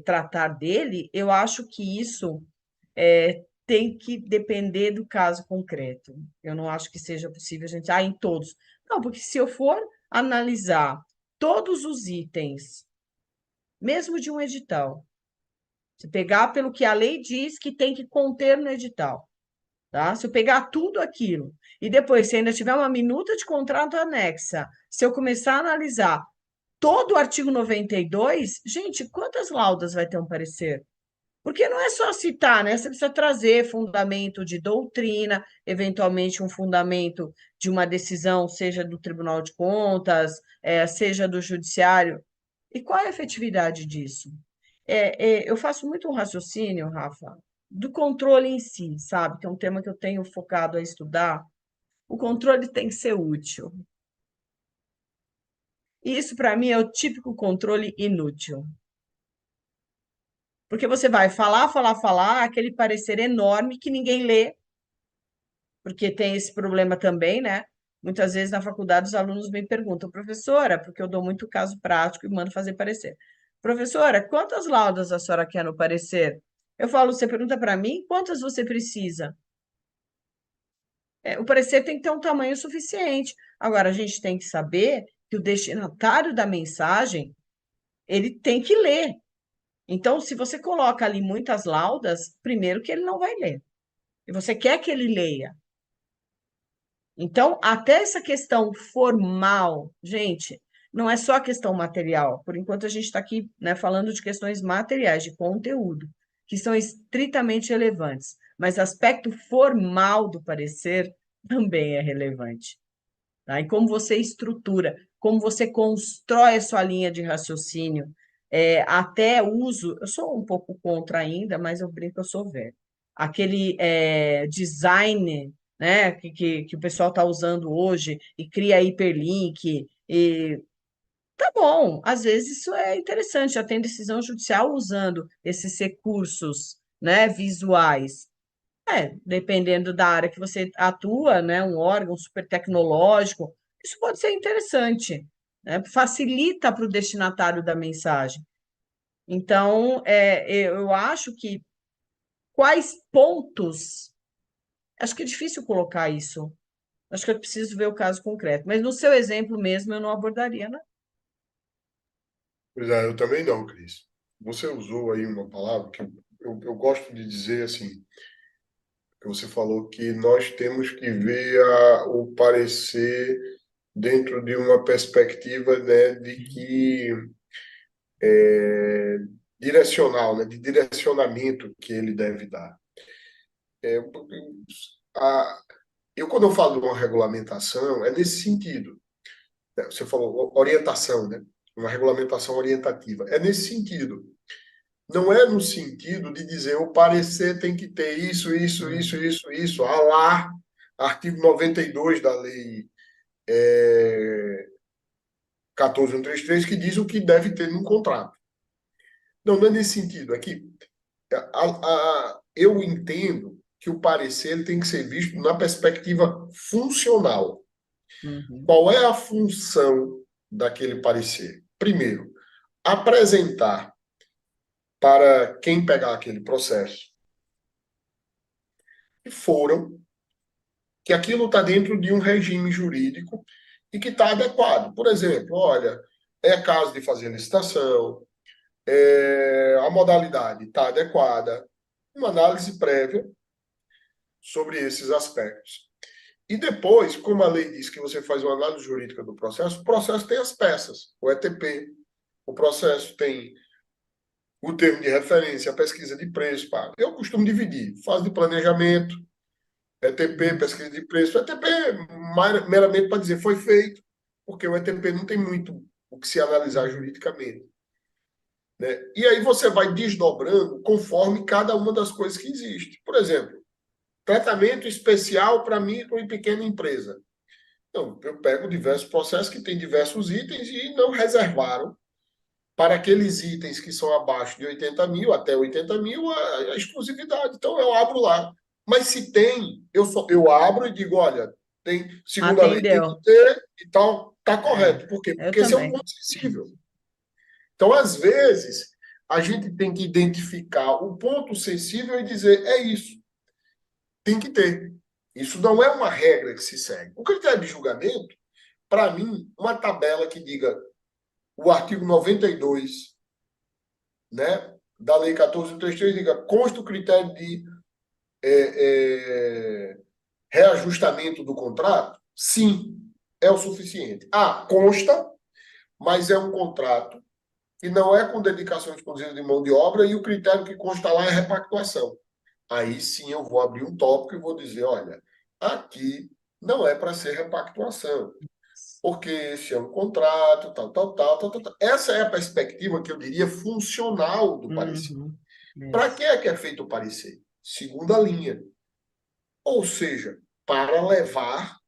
tratar dele, eu acho que isso tem que depender do caso concreto. Eu não acho que seja possível a gente, em todos. Não, porque se eu for analisar todos os itens, mesmo de um edital, se pegar pelo que a lei diz que tem que conter no edital, tá? Se eu pegar tudo aquilo e depois, se ainda tiver uma minuta de contrato anexa, se eu começar a analisar todo o artigo 92, gente, quantas laudas vai ter um parecer? Porque não é só citar, né? Você precisa trazer fundamento de doutrina, eventualmente um fundamento de uma decisão, seja do Tribunal de Contas, seja do Judiciário. E qual é a efetividade disso? Eu faço muito um raciocínio, Rafa, do controle em si, sabe? Que é um tema que eu tenho focado a estudar. O controle tem que ser útil. E isso, para mim, é o típico controle inútil. Porque você vai falar, falar, falar, aquele parecer enorme que ninguém lê, porque tem esse problema também, né? Muitas vezes na faculdade os alunos me perguntam, professora, porque eu dou muito caso prático e mando fazer parecer. Professora, quantas laudas a senhora quer no parecer? Eu falo, você pergunta para mim, quantas você precisa? O parecer tem que ter um tamanho suficiente. Agora, a gente tem que saber que o destinatário da mensagem, ele tem que ler. Então, se você coloca ali muitas laudas, primeiro que ele não vai ler. E você quer que ele leia. Então, até essa questão formal, gente, não é só a questão material. Por enquanto, a gente está aqui, né, falando de questões materiais, de conteúdo, que são estritamente relevantes. Mas o aspecto formal do parecer também é relevante. Tá? E como você estrutura, como você constrói a sua linha de raciocínio, até uso, eu sou um pouco contra ainda, mas eu brinco, eu sou velho. Aquele design, né, que o pessoal está usando hoje e cria hiperlink, e tá bom, às vezes isso é interessante, já tem decisão judicial usando esses recursos, né, visuais. Dependendo da área que você atua, né, um órgão super tecnológico, isso pode ser interessante, né? Facilita para o destinatário da mensagem. Então, eu acho que quais pontos, acho que é difícil colocar isso. Acho que eu preciso ver o caso concreto. Mas no seu exemplo mesmo, eu não abordaria, né? Pois é, eu também não, Cris. Você usou aí uma palavra que eu gosto de dizer assim, que você falou que nós temos que ver o parecer dentro de uma perspectiva, né, de que direcional, né, de direcionamento que ele deve dar. É, a, quando eu falo de uma regulamentação, é nesse sentido. Né? Você falou orientação, né? Uma regulamentação orientativa. É nesse sentido. Não é no sentido de dizer o parecer tem que ter isso, isso, isso, isso, isso, a lá, artigo 92 da lei 14.133, que diz o que deve ter num contrato. Não, não é nesse sentido. Aqui, eu entendo que o parecer ele tem que ser visto na perspectiva funcional. Uhum. Qual é a função daquele parecer? Primeiro, apresentar para quem pegar aquele processo que que aquilo está dentro de um regime jurídico e que está adequado. Por exemplo, olha, é caso de fazer licitação, a modalidade está adequada, uma análise prévia sobre esses aspectos. E depois, como a lei diz que você faz uma análise jurídica do processo, o processo tem as peças, o ETP, o processo tem o termo de referência, a pesquisa de preço. Pá. Eu costumo dividir fase de planejamento, ETP, pesquisa de preço. O ETP, meramente para dizer, foi feito, porque o ETP não tem muito o que se analisar juridicamente. Né? E aí você vai desdobrando conforme cada uma das coisas que existe. Por exemplo, tratamento especial para micro e pequena empresa. Então, eu pego diversos processos que têm diversos itens e não reservaram para aqueles itens que são abaixo de 80 mil, até 80 mil, a exclusividade. Então, eu abro lá. Mas se tem, eu abro e digo, olha, tem, segundo a lei, tem Atendeu. que ter e tal, está correto. Por quê? Eu Porque esse é um também. ponto sensível. Então, às vezes, a gente tem que identificar o ponto sensível e dizer, é isso, tem que ter. Isso não é uma regra que se segue. O critério de julgamento, para mim, uma tabela que diga o artigo 92, né, da Lei 14.133, diga, consta o critério de reajustamento do contrato? Sim, é o suficiente. Ah, consta, mas é um contrato e não é com dedicação exclusiva de mão de obra e o critério que consta lá é repactuação. Aí sim eu vou abrir um tópico e vou dizer, olha, aqui não é para ser repactuação, porque esse é um contrato, tal. Essa é a perspectiva que eu diria funcional do parecer. Uhum. Para Isso. que é feito o parecer? Segunda linha. Ou seja, para levar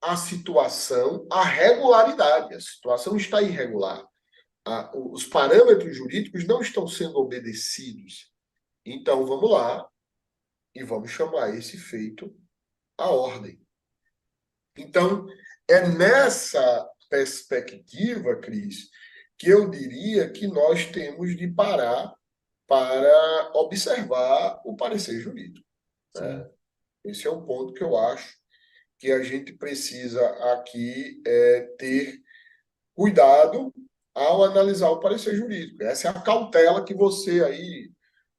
a situação à regularidade. A situação está irregular. Os parâmetros jurídicos não estão sendo obedecidos. Então, vamos lá e vamos chamar esse feito à ordem. Então, é nessa perspectiva, Cris, que eu diria que nós temos de parar para observar o parecer jurídico. Né? Esse é um ponto que eu acho que a gente precisa aqui ter cuidado ao analisar o parecer jurídico. Essa é a cautela que você aí,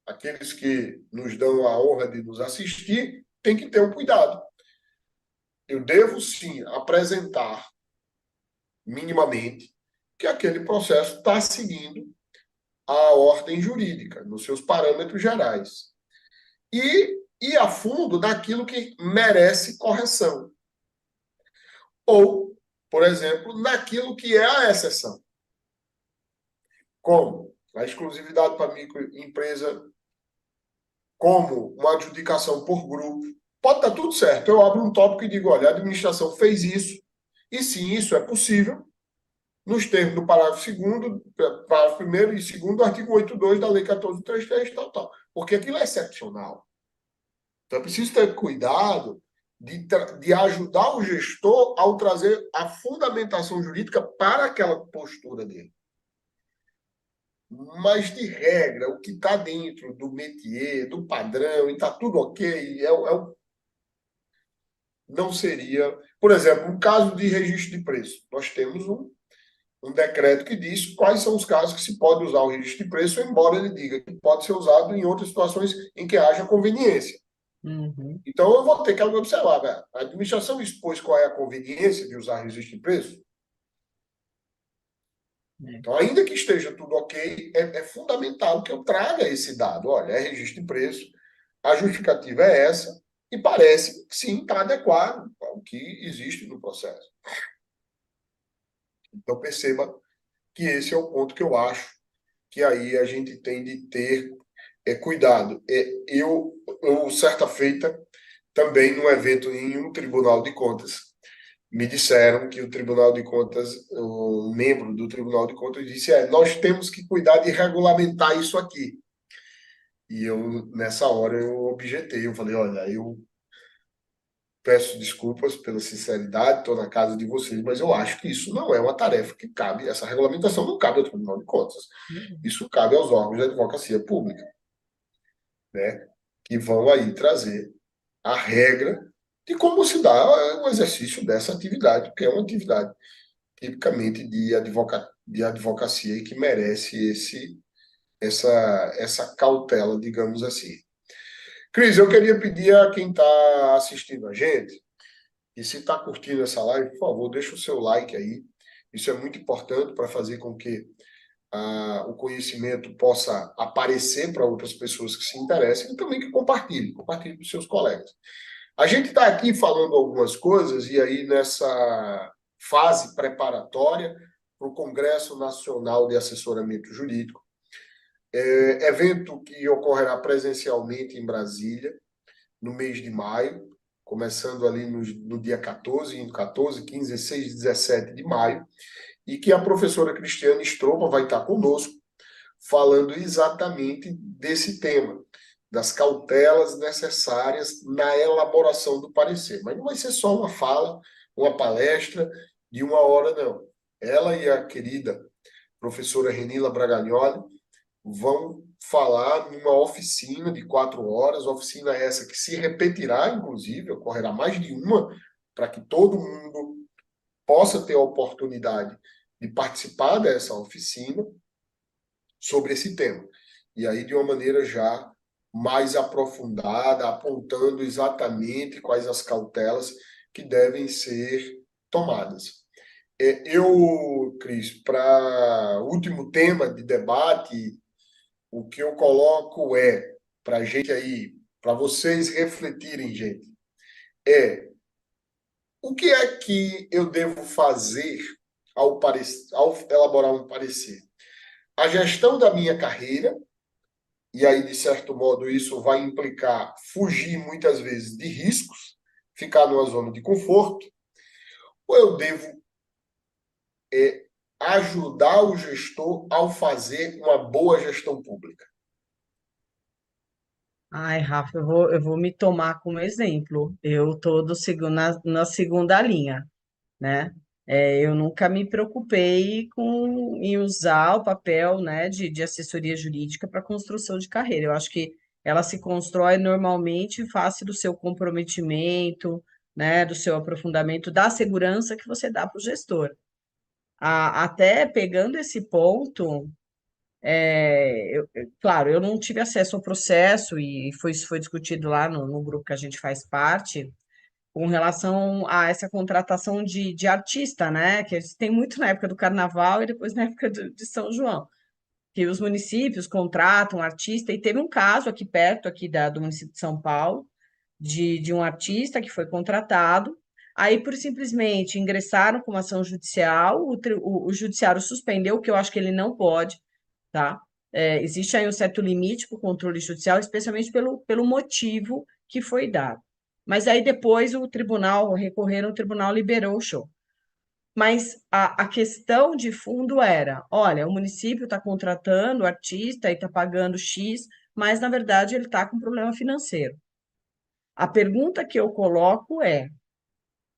aqueles que nos dão a honra de nos assistir, tem que ter um cuidado. Eu devo, sim, apresentar minimamente que aquele processo está seguindo a ordem jurídica, nos seus parâmetros gerais. E ir a fundo naquilo que merece correção. Ou, por exemplo, naquilo que é a exceção. Como a exclusividade para microempresa, como uma adjudicação por grupo. Pode estar tudo certo. Eu abro um tópico e digo, olha, a administração fez isso, e sim, isso é possível, nos termos do parágrafo 2º, parágrafo 1º e 2º do artigo 82 da Lei 14.133, tal. Porque aquilo é excepcional. Então, é preciso ter cuidado de ajudar o gestor ao trazer a fundamentação jurídica para aquela postura dele. Mas, de regra, o que está dentro do métier, do padrão, e está tudo ok, não seria... Por exemplo, no caso de registro de preço, nós temos um decreto que diz quais são os casos que se pode usar o registro de preço, embora ele diga que pode ser usado em outras situações em que haja conveniência. Uhum. Então, eu vou ter que observar, né? A administração expôs qual é a conveniência de usar registro de preço. Então, ainda que esteja tudo ok, é fundamental que eu traga esse dado. Olha, é registro de preço, a justificativa é essa, e parece que sim, está adequado ao que existe no processo. Então, perceba que esse é o ponto que eu acho que aí a gente tem de ter cuidado. Certa feita, também num evento em um Tribunal de Contas, me disseram que o Tribunal de Contas, o membro do Tribunal de Contas disse, nós temos que cuidar de regulamentar isso aqui. E eu, nessa hora, eu objetei. Eu falei, olha, eu peço desculpas pela sinceridade, estou na casa de vocês, mas eu acho que isso não é uma tarefa que cabe, essa regulamentação não cabe ao Tribunal de Contas. Isso cabe aos órgãos de advocacia pública, né? Que vão aí trazer a regra de como se dá o exercício dessa atividade, porque é uma atividade tipicamente de advocacia e que merece essa cautela, digamos assim. Cris, eu queria pedir a quem está assistindo a gente, e se está curtindo essa live, por favor, deixa o seu like aí. Isso é muito importante para fazer com que o conhecimento possa aparecer para outras pessoas que se interessem e também que compartilhem com seus colegas. A gente está aqui falando algumas coisas, e aí nessa fase preparatória para o Congresso Nacional de Assessoramento Jurídico, evento que ocorrerá presencialmente em Brasília, no mês de maio, começando ali no dia 14, 15, 16, 17 de maio, e que a professora Cristiane Stropa vai estar conosco, falando exatamente desse tema, das cautelas necessárias na elaboração do parecer. Mas não vai ser só uma fala, uma palestra de 1 hora, não. Ela e a querida professora Renila Bragagnoli vão falar numa oficina de 4 horas, oficina essa que se repetirá, inclusive, ocorrerá mais de uma, para que todo mundo possa ter a oportunidade de participar dessa oficina sobre esse tema. E aí, de uma maneira já mais aprofundada, apontando exatamente quais as cautelas que devem ser tomadas. Eu, Cris, para o último tema de debate, o que eu coloco para a gente aí, para vocês refletirem, gente, o que é que eu devo fazer ao elaborar um parecer? A gestão da minha carreira, e aí, de certo modo, isso vai implicar fugir muitas vezes de riscos, ficar numa zona de conforto, ou eu devo ajudar o gestor ao fazer uma boa gestão pública? Ai, Rafa, eu vou me tomar como exemplo. Eu estou na segunda linha, né? Eu nunca me preocupei em usar o papel, né, de assessoria jurídica para construção de carreira. Eu acho que ela se constrói normalmente em face do seu comprometimento, né, do seu aprofundamento, da segurança que você dá para o gestor. Até pegando esse ponto, claro, eu não tive acesso ao processo e isso foi discutido lá no grupo que a gente faz parte, com relação a essa contratação de artista, né? Que eles têm muito na época do Carnaval e depois na época de São João, que os municípios contratam artista, e teve um caso aqui perto aqui do município de São Paulo, de um artista que foi contratado, aí por simplesmente ingressaram com uma ação judicial, o judiciário suspendeu, que eu acho que ele não pode, tá? Existe aí um certo limite para o controle judicial, especialmente pelo motivo que foi dado. Mas aí depois o tribunal, recorreram, o tribunal liberou o show. Mas a questão de fundo era, olha, o município está contratando o artista e está pagando X, mas na verdade ele está com problema financeiro. A pergunta que eu coloco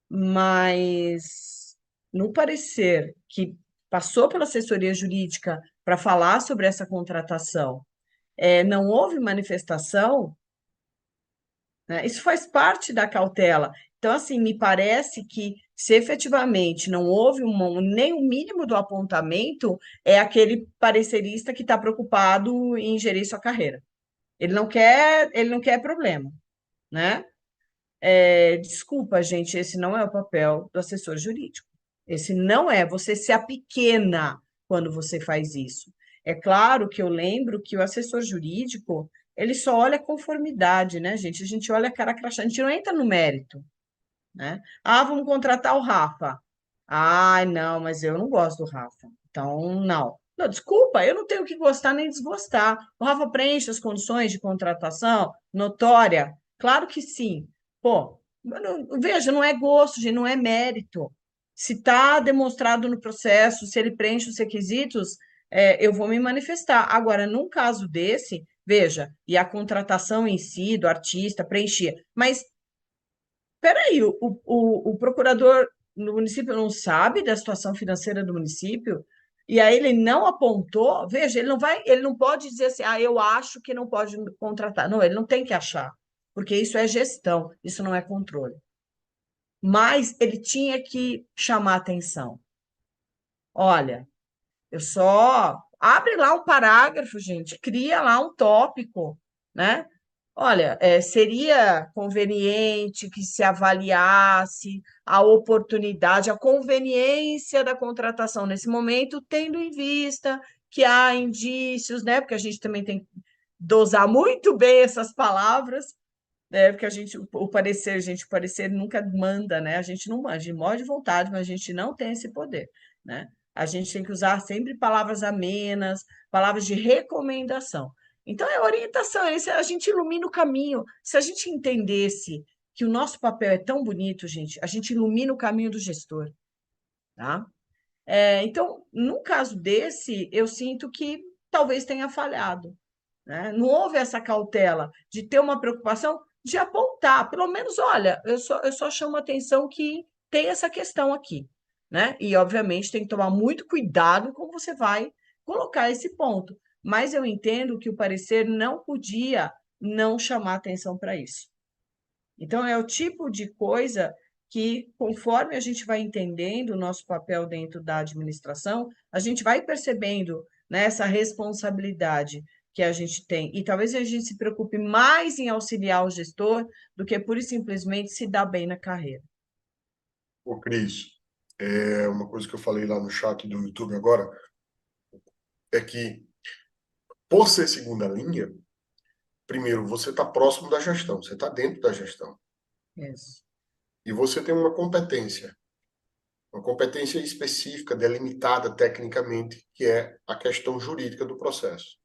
mas no parecer que passou pela assessoria jurídica para falar sobre essa contratação, não houve manifestação, né? Isso faz parte da cautela. Então, assim, me parece que se efetivamente não houve nem o mínimo do apontamento, é aquele parecerista que está preocupado em gerir sua carreira. Ele não quer problema, né? Desculpa, gente, esse não é o papel do assessor jurídico. Esse não é. Você se apequena quando você faz isso. É claro que eu lembro que o assessor jurídico, ele só olha a conformidade, né, gente? A gente olha a cara crachá, a gente não entra no mérito, né? Ah, vamos contratar o Rafa. Ai, não, mas eu não gosto do Rafa. Então, não. Não, desculpa, eu não tenho que gostar nem desgostar. O Rafa preenche as condições de contratação notória? Claro que sim. Pô, veja, não é gosto, gente, não é mérito. Se está demonstrado no processo, se ele preenche os requisitos, eu vou me manifestar. Agora, num caso desse, Veja, e a contratação em si do artista preenchia. Mas, peraí, o procurador no município não sabe da situação financeira do município? E aí ele não apontou, veja, ele não pode dizer assim, eu acho que não pode contratar. Não, ele não tem que achar, porque isso é gestão, isso não é controle. Mas ele tinha que chamar atenção. Olha, eu só abre lá um parágrafo, gente, cria lá um tópico, né? Olha, seria conveniente que se avaliasse a oportunidade, a conveniência da contratação nesse momento, tendo em vista que há indícios, né? Porque a gente também tem que dosar muito bem essas palavras, né? Porque o parecer nunca manda, né? A gente não manda, a gente morre de vontade, mas a gente não tem esse poder, né? A gente tem que usar sempre palavras amenas, palavras de recomendação. Então, é orientação, a gente ilumina o caminho. Se a gente entendesse que o nosso papel é tão bonito, gente, a gente ilumina o caminho do gestor, tá? Então, num caso desse, eu sinto que talvez tenha falhado, né? Não houve essa cautela de ter uma preocupação de apontar, pelo menos, olha, eu só chamo a atenção que tem essa questão aqui, né? E, obviamente, tem que tomar muito cuidado como você vai colocar esse ponto. Mas eu entendo que o parecer não podia não chamar atenção para isso. Então, é o tipo de coisa que, conforme a gente vai entendendo o nosso papel dentro da administração, a gente vai percebendo, né, essa responsabilidade que a gente tem. E talvez a gente se preocupe mais em auxiliar o gestor do que pura e simplesmente se dar bem na carreira. Ô, Cris, uma coisa que eu falei lá no chat do YouTube agora é que, por ser segunda linha, primeiro, você está próximo da gestão, você está dentro da gestão. Isso. E você tem uma competência específica, delimitada tecnicamente, que é a questão jurídica do processo.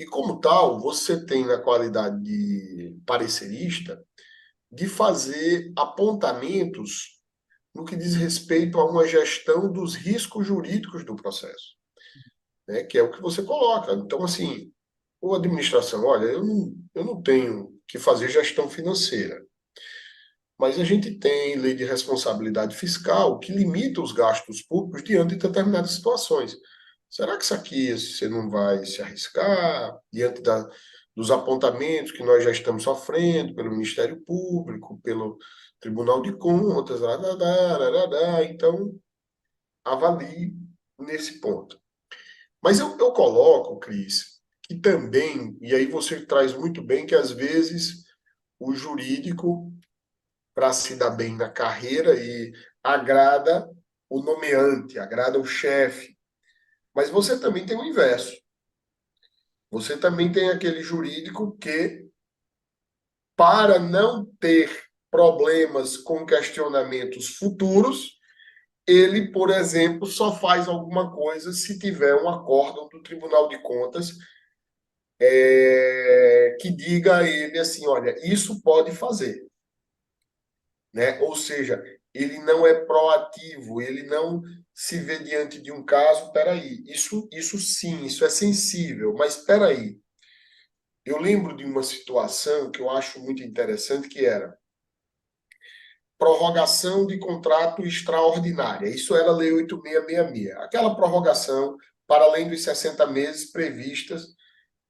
E, como tal, você tem, na qualidade de parecerista, de fazer apontamentos no que diz respeito a uma gestão dos riscos jurídicos do processo, né? Que é o que você coloca. Então, assim, a administração, olha, eu não tenho que fazer gestão financeira, mas a gente tem lei de responsabilidade fiscal que limita os gastos públicos diante de determinadas situações. Será que isso aqui você não vai se arriscar diante dos apontamentos que nós já estamos sofrendo pelo Ministério Público, pelo Tribunal de Contas, então avalie nesse ponto. Mas eu coloco, Cris, que também, e aí você traz muito bem que às vezes o jurídico, para se dar bem na carreira, e agrada o nomeante, agrada o chefe. Mas você também tem o inverso. Você também tem aquele jurídico que, para não ter problemas com questionamentos futuros, ele, por exemplo, só faz alguma coisa se tiver um acórdão do Tribunal de Contas que diga a ele assim, olha, isso pode fazer, né? Ou seja, ele não é proativo, ele não se vê diante de um caso, peraí, isso sim, isso é sensível, mas peraí, eu lembro de uma situação que eu acho muito interessante, que era prorrogação de contrato extraordinária. Isso era a Lei 8666. Aquela prorrogação, para além dos 60 meses previstas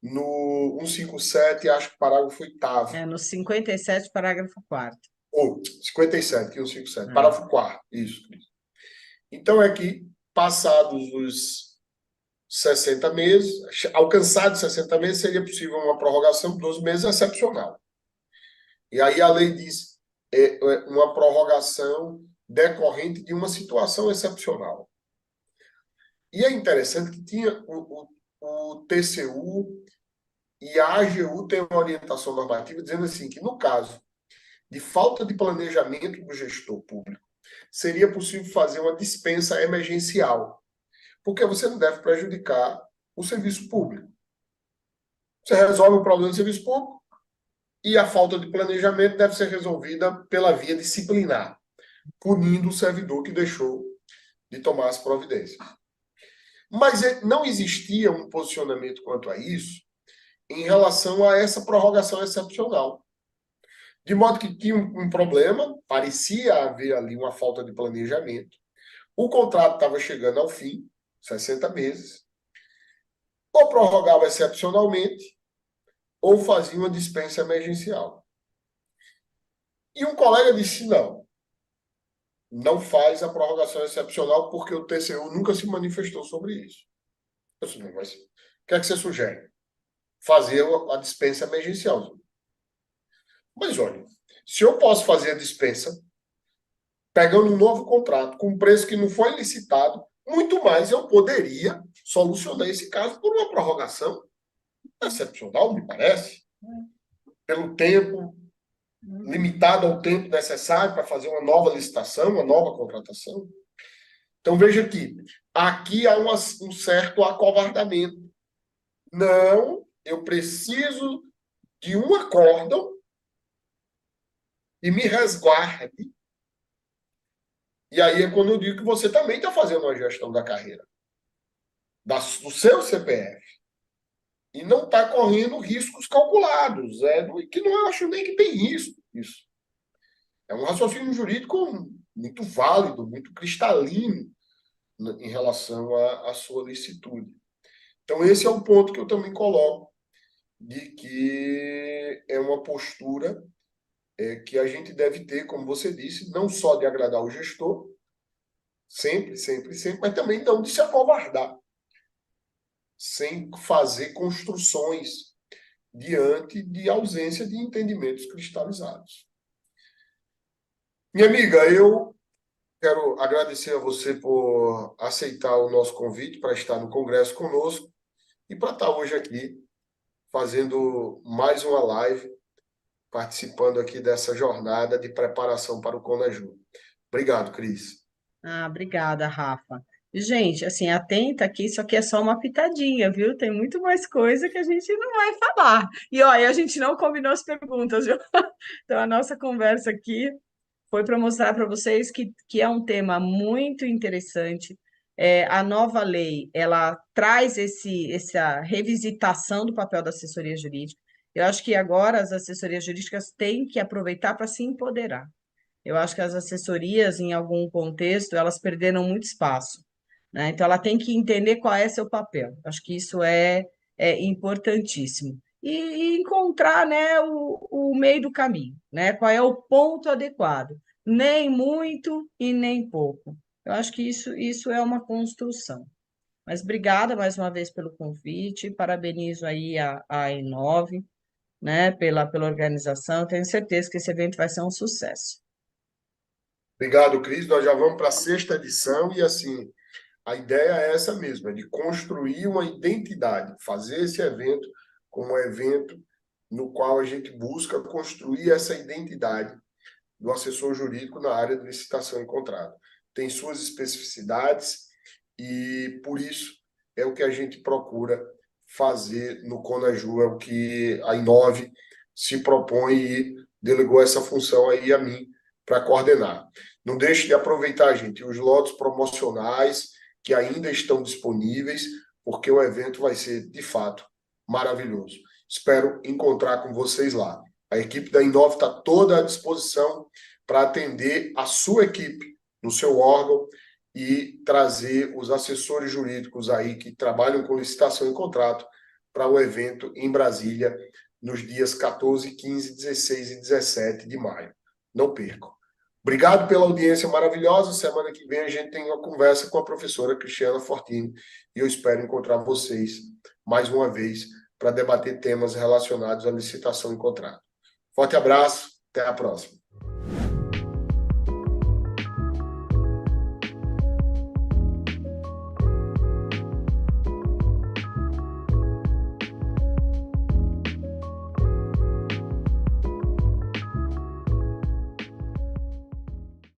no 157, acho que parágrafo 8º. No 57, parágrafo 4º. Ou 57, que 157, parágrafo 4º. Isso. Então, é que, passados os 60 meses, alcançados 60 meses, seria possível uma prorrogação de 12 meses excepcional. E aí a lei diz uma prorrogação decorrente de uma situação excepcional. E é interessante que tinha o TCU e a AGU têm uma orientação normativa dizendo assim, que no caso de falta de planejamento do gestor público, seria possível fazer uma dispensa emergencial, porque você não deve prejudicar o serviço público. Você resolve o problema do serviço público e a falta de planejamento deve ser resolvida pela via disciplinar, punindo o servidor que deixou de tomar as providências. Mas não existia um posicionamento quanto a isso, em relação a essa prorrogação excepcional. De modo que tinha um problema, parecia haver ali uma falta de planejamento. O contrato estava chegando ao fim, 60 meses. Ou prorrogava excepcionalmente, ou fazia uma dispensa emergencial. E um colega disse, não faz a prorrogação excepcional porque o TCU nunca se manifestou sobre isso. Eu disse, não, mas o que é que você sugere? Fazer a dispensa emergencial. Mas olha, se eu posso fazer a dispensa pegando um novo contrato com um preço que não foi licitado, muito mais eu poderia solucionar esse caso por uma prorrogação excepcional, me parece, pelo tempo, limitado ao tempo necessário para fazer uma nova licitação, uma nova contratação. Então, veja aqui há um certo acovardamento. Não, eu preciso de um acórdão e me resguarde. E aí é quando eu digo que você também está fazendo uma gestão da carreira, do seu CPF. E não está correndo riscos calculados. Que não acho nem que tem risco isso. É um raciocínio jurídico muito válido, muito cristalino em relação à sua licitude. Então, esse é um ponto que eu também coloco, de que é uma postura que a gente deve ter, como você disse, não só de agradar o gestor, sempre, sempre, sempre, mas também não de se acovardar, sem fazer construções diante de ausência de entendimentos cristalizados. Minha amiga, eu quero agradecer a você por aceitar o nosso convite para estar no Congresso conosco e para estar hoje aqui fazendo mais uma live, participando aqui dessa jornada de preparação para o Conaju. Obrigado, Cris. Obrigada, Rafa. Gente, assim, atenta aqui, isso aqui é só uma pitadinha, viu? Tem muito mais coisa que a gente não vai falar. E olha, a gente não combinou as perguntas, viu? Então, a nossa conversa aqui foi para mostrar para vocês que é um tema muito interessante. A nova lei, ela traz essa revisitação do papel da assessoria jurídica. Eu acho que agora as assessorias jurídicas têm que aproveitar para se empoderar. Eu acho que as assessorias, em algum contexto, elas perderam muito espaço, né? Então, ela tem que entender qual é seu papel. Acho que isso é importantíssimo. E encontrar, né, o meio do caminho, né? Qual é o ponto adequado. Nem muito e nem pouco. Eu acho que isso é uma construção. Mas obrigada mais uma vez pelo convite, parabenizo aí a Inove, né, pela organização. Tenho certeza que esse evento vai ser um sucesso. Obrigado, Cris. Nós já vamos para a 6ª edição e, assim, a ideia é essa mesma, de construir uma identidade, fazer esse evento como um evento no qual a gente busca construir essa identidade do assessor jurídico na área de licitação e contrato. Tem suas especificidades e, por isso, é o que a gente procura fazer no Conaju, é o que a Inove se propõe e delegou essa função aí a mim para coordenar. Não deixe de aproveitar, gente, os lotes promocionais que ainda estão disponíveis, porque o evento vai ser, de fato, maravilhoso. Espero encontrar com vocês lá. A equipe da Inove está toda à disposição para atender a sua equipe no seu órgão e trazer os assessores jurídicos aí que trabalham com licitação e contrato para o evento em Brasília nos dias 14, 15, 16 e 17 de maio. Não percam. Obrigado pela audiência maravilhosa. Semana que vem a gente tem uma conversa com a professora Cristiana Fortini e eu espero encontrar vocês mais uma vez para debater temas relacionados à licitação e contrato. Forte abraço, até a próxima.